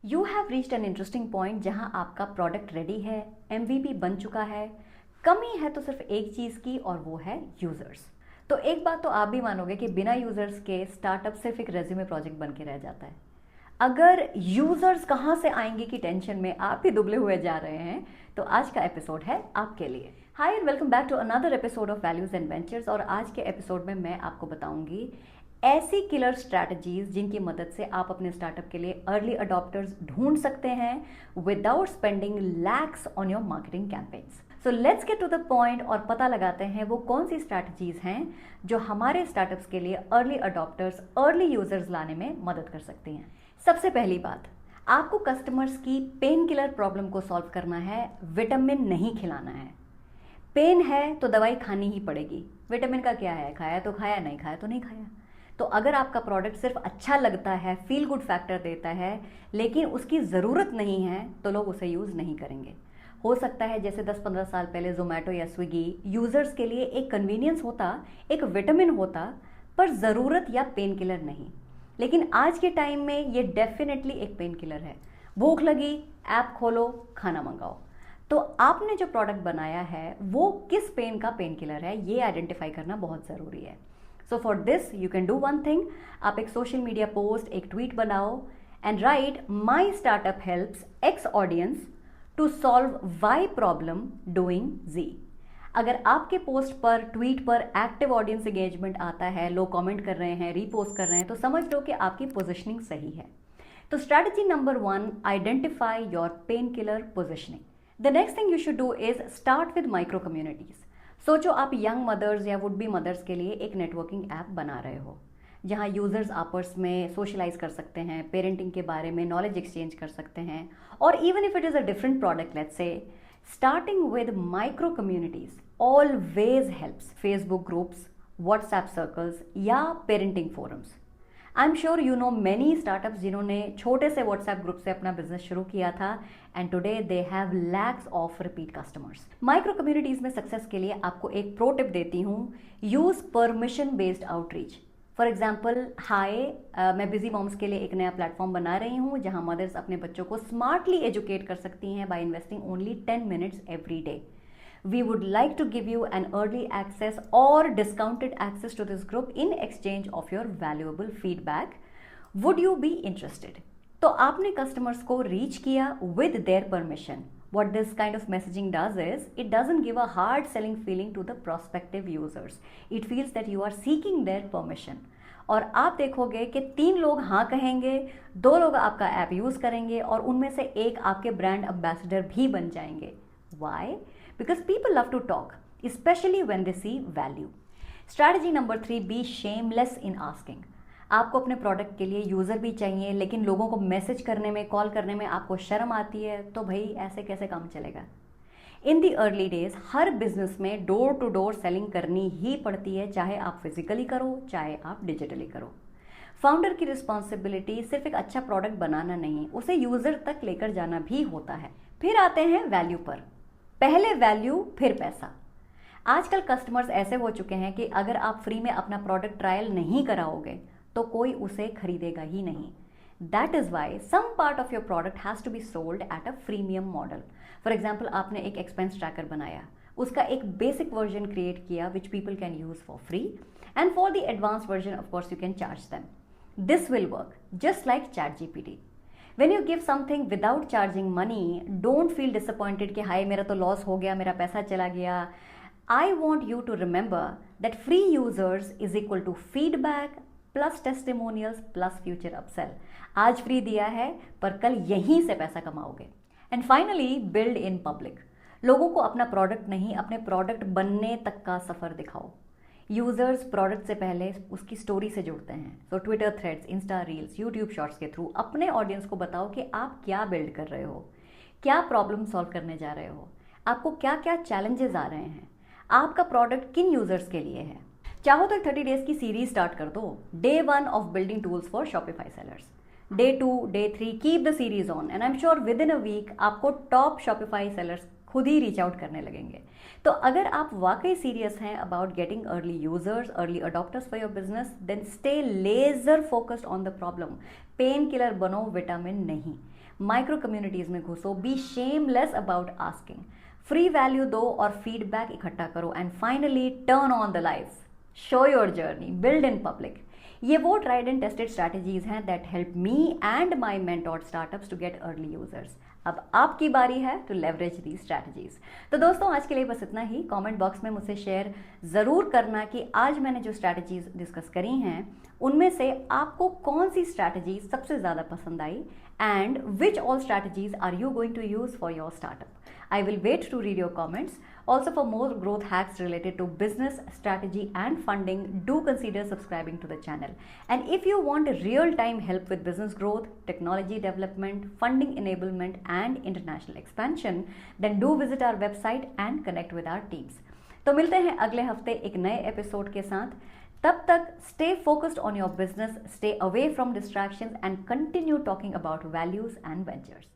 You have reached an interesting point जहां आपका product ready है, एमवीपी बन चुका है। कमी है तो सिर्फ एक चीज़ की और वो है यूज़र्स। तो एक बात तो आप भी मानोगे कि बिना यूज़र्स के स्टार्टअप सिर्फ एक रेज्यूमे प्रोजेक्ट बन के रह जाता है। अगर यूज़र्स कहाँ से आएंगे की टेंशन में आप भी दुबले हुए जा रहे हैं तो आज का एपिसोड है आपके लिए। Hi and welcome back to another episode of values and ventures. और आज के एपिसोड में मैं आपको बताऊंगी ऐसी किलर स्ट्रैटेजीज जिनकी मदद से आप अपने स्टार्टअप के लिए अर्ली अडॉप्टर्स ढूंढ सकते हैं without spending lakhs on your marketing campaigns. So let's get to the point और पता लगाते हैं वो कौन सी स्ट्रैटेजीज हैं जो हमारे स्टार्टअप्स के लिए अर्ली अडॉप्टर्स, अर्ली यूजर्स लाने में मदद कर सकती हैं। सबसे पहली बात, आपको कस्टमर्स की पेन किलर प्रॉब्लम को सॉल्व करना है, विटामिन नहीं खिलाना है। पेन है तो दवाई खानी ही पड़ेगी। विटामिन का क्या है, खाया तो खाया, नहीं खाया तो नहीं खाया। तो अगर आपका प्रोडक्ट सिर्फ अच्छा लगता है, फील गुड फैक्टर देता है, लेकिन उसकी ज़रूरत नहीं है तो लोग उसे यूज़ नहीं करेंगे। हो सकता है जैसे 10-15 साल पहले जोमेटो या स्विगी यूज़र्स के लिए एक कन्वीनियंस होता, एक विटामिन होता, पर ज़रूरत या पेन किलर नहीं। लेकिन आज के टाइम में ये डेफिनेटली एक पेन किलर है। भूख लगी, ऐप खोलो, खाना मंगाओ। तो आपने जो प्रोडक्ट बनाया है वो किस पेन का पेन किलर है, ये आइडेंटिफाई करना बहुत ज़रूरी है। So for this you can do one thing, आप एक सोशल मीडिया पोस्ट, एक ट्वीट बनाओ and write my startup helps X audience to solve Y problem doing Z. अगर आपके पोस्ट पर, ट्वीट पर एक्टिव ऑडियंस एंगेजमेंट आता है, लोग कमेंट कर रहे हैं, रीपोस्ट कर रहे हैं, तो समझ लो कि आपकी पोजिशनिंग सही है। तो strategy number 1, identify your pain killer positioning. The next thing you should do is start with micro communities. सोचो आप यंग मदर्स या वुड बी मदर्स के लिए एक नेटवर्किंग ऐप बना रहे हो जहां यूजर्स आपस में सोशलाइज कर सकते हैं, पेरेंटिंग के बारे में नॉलेज एक्सचेंज कर सकते हैं, और even if it is a different product, let's say starting with micro communities always helps. Facebook groups, WhatsApp circles या parenting forums. I am sure you know many startups जिन्होंने छोटे से व्हाट्सएप ग्रुप से अपना बिजनेस शुरू किया था and today they have lakhs of repeat customers. Micro communities में सक्सेस के लिए आपको एक प्रो टिप देती हूँ, use permission based outreach. For example, hi मैं बिजी मॉम्स के लिए एक नया प्लेटफॉर्म बना रही हूँ जहाँ मदर्स अपने बच्चों को स्मार्टली एजुकेट कर सकती हैं by investing only 10 minutes every day. We would like to give you an early access or discounted access to this group in exchange of your valuable feedback. Would you be interested? तो आपने customers को reach किया with their permission. What this kind of messaging does is, it doesn't give a hard selling feeling to the prospective users. It feels that you are seeking their permission. और आप देखोगे कि 3 लोग हाँ कहेंगे, 2 लोग आपका ऐप यूज़ करेंगे और उनमें से एक आपके ब्रांड एम्बेसडर भी बन जाएंगे। Why? Because people love to talk, especially when they see value. Strategy number 3, be shameless in asking. आपको अपने प्रोडक्ट के लिए यूज़र भी चाहिए, लेकिन लोगों को मैसेज करने में, कॉल करने में आपको शर्म आती है, तो भाई ऐसे कैसे काम चलेगा। इन दी अर्ली डेज हर बिजनेस में डोर टू डोर सेलिंग करनी ही पड़ती है, चाहे आप फिजिकली करो, चाहे आप डिजिटली करो। फाउंडर की रिस्पॉन्सिबिलिटी सिर्फ एक अच्छा प्रोडक्ट बनाना नहीं, उसे यूज़र तक लेकर जाना भी होता है। फिर आते हैं वैल्यू पर। पहले वैल्यू फिर पैसा। आजकल कस्टमर्स ऐसे हो चुके हैं कि अगर आप फ्री में अपना प्रोडक्ट ट्रायल नहीं कराओगे तो कोई उसे खरीदेगा ही नहीं। That is why some part of your product has to be sold at a freemium model. For example, आपने एक एक्सपेंस ट्रैकर बनाया, उसका एक बेसिक वर्जन क्रिएट किया which people can use for free, and for the advance version of course you can charge them. This will work just like ChatGPT. When you give something without charging money, don't feel disappointed कि हाय मेरा तो loss हो गया, मेरा पैसा चला गया। I want you to remember that free users is equal to feedback plus testimonials plus future upsell. आज फ्री दिया है पर कल यहीं से पैसा कमाओगे। And finally, build in public. लोगों को अपना प्रोडक्ट नहीं, अपने प्रोडक्ट बनने तक का सफ़र दिखाओ। यूज़र्स प्रोडक्ट से पहले उसकी स्टोरी से जुड़ते हैं, तो Twitter threads, Insta reels, YouTube shorts के थ्रू अपने ऑडियंस को बताओ कि आप क्या बिल्ड कर रहे हो, क्या प्रॉब्लम सॉल्व करने जा रहे हो, आपको क्या क्या चैलेंजेस आ रहे हैं, आपका प्रोडक्ट किन यूज़र्स के लिए है। चाहो तो एक 30 डेज की सीरीज स्टार्ट कर दो। Day 1 of building tools for Shopify sellers, Day 2, Day 3, keep the series on, and I am sure within a week आपको टॉप शॉपिफाई सेलर्स खुद ही रीच आउट करने लगेंगे। तो अगर आप वाकई सीरियस हैं about getting early users, early adopters for your business, then stay laser focused on the problem. Pain killer बनो, विटामिन नहीं। माइक्रो कम्युनिटीज में घुसो, be shameless about asking, free value दो और फीडबैक इकट्ठा करो, and finally turn on the lights, show your journey, build in public. ये वो ट्राइड एंड टेस्टेड स्ट्रैटेजीज हैं that help me and my mentored startups to get early users. अब आपकी बारी है टू लेवरेज दी स्ट्रैटेजीज। तो दोस्तों आज के लिए बस इतना ही। कमेंट बॉक्स में मुझसे शेयर ज़रूर करना कि आज मैंने जो स्ट्रैटेजीज डिस्कस करी हैं उनमें से आपको कौन सी स्ट्रैटेजी सबसे ज़्यादा पसंद आई, and which all strategies are you going to use for your startup. I will wait to read your comments. Also, for more growth hacks related to business, strategy and funding, do consider subscribing to the channel. And if you want real-time help with business growth, technology development, funding enablement and international expansion, then do visit our website and connect with our teams. तो मिलते हैं अगले हफ्ते एक नए episode के साथ। तब तक stay focused on your business, stay away from distractions and continue talking about values and ventures.